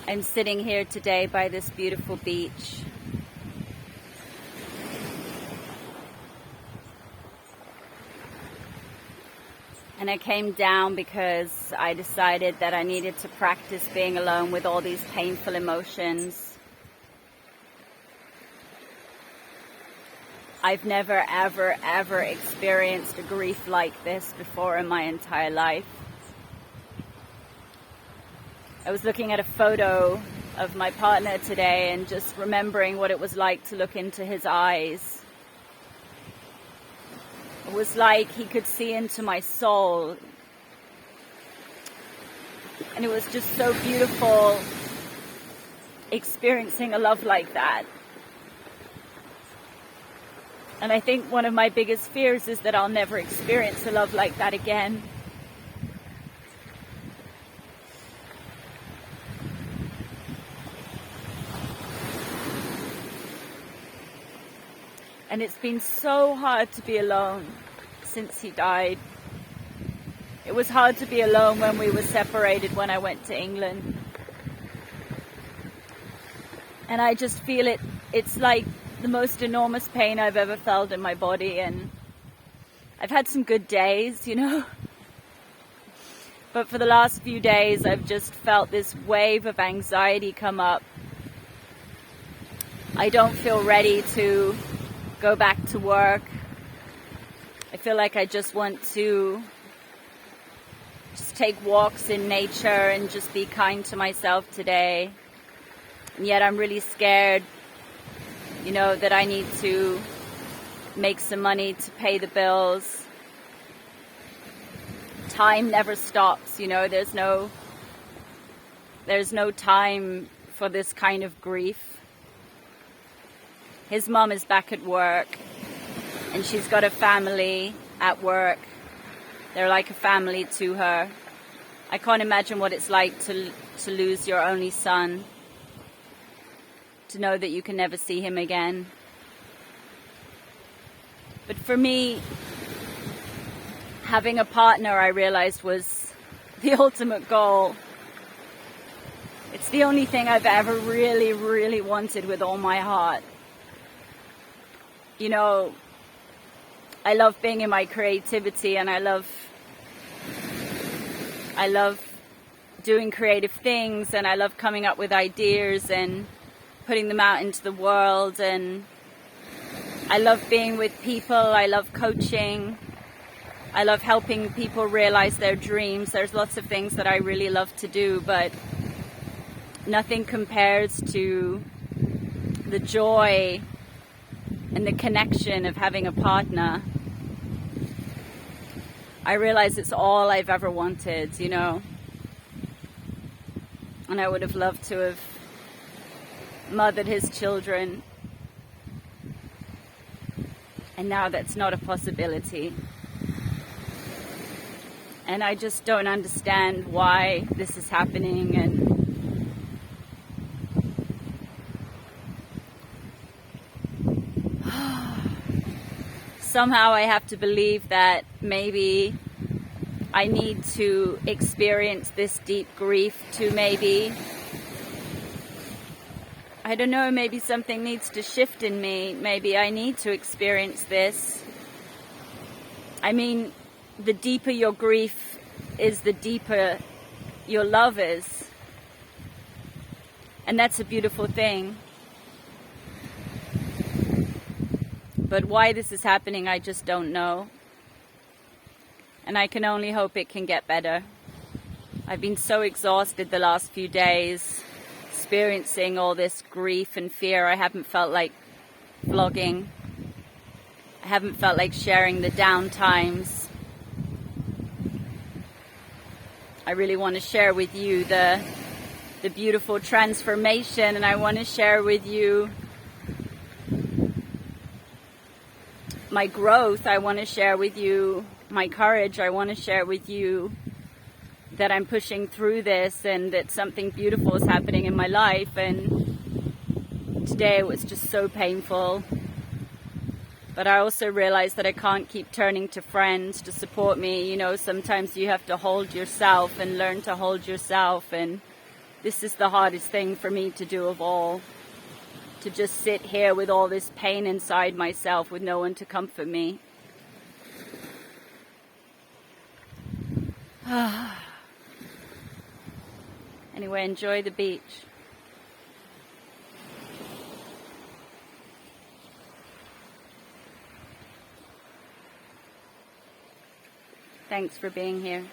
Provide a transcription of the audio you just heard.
I'm sitting here today by this beautiful beach. And I came down because I decided that I needed to practice being alone with all these painful emotions. I've never, ever, ever experienced a grief like this before in my entire life. I was looking at a photo of my partner today and just remembering what it was like to look into his eyes. It was like he could see into my soul. And it was just so beautiful experiencing a love like that. And I think one of my biggest fears is that I'll never experience a love like that again. And it's been so hard to be alone since he died. It was hard to be alone when we were separated when I went to England. And I just feel it's like the most enormous pain I've ever felt in my body. And I've had some good days, But for the last few days, I've just felt this wave of anxiety come up. I don't feel ready to go back to work. I feel like I just want to just take walks in nature and just be kind to myself today. And yet I'm really scared, that I need to make some money to pay the bills. Time never stops, there's no time for this kind of grief. His mom is back at work, and she's got a family at work. They're like a family to her. I can't imagine what it's like to lose your only son, to know that you can never see him again. But for me, having a partner, I realized, was the ultimate goal. It's the only thing I've ever really, really wanted with all my heart. I love being in my creativity, and I love doing creative things, and I love coming up with ideas and putting them out into the world, and I love being with people. I love coaching. I love helping people realize their dreams. There's lots of things that I really love to do, but nothing compares to the joy and the connection of having a partner. I realize it's all I've ever wanted, And I would have loved to have mothered his children. And now that's not a possibility. And I just don't understand why this is happening. And somehow I have to believe that maybe I need to experience this deep grief to maybe something needs to shift in me. Maybe I need to experience this. The deeper your grief is, the deeper your love is. And that's a beautiful thing. But why this is happening, I just don't know. And I can only hope it can get better. I've been so exhausted the last few days, experiencing all this grief and fear. I haven't felt like vlogging. I haven't felt like sharing the down times. I really want to share with you the beautiful transformation, and I want to share with you my growth. I want to share with you my courage. I want to share with you that I'm pushing through this and that something beautiful is happening in my life. And today it was just so painful. But I also realized that I can't keep turning to friends to support me. Sometimes you have to hold yourself and learn to hold yourself. And this is the hardest thing for me to do of all. To just sit here with all this pain inside myself with no one to comfort me. Anyway, enjoy the beach. Thanks for being here.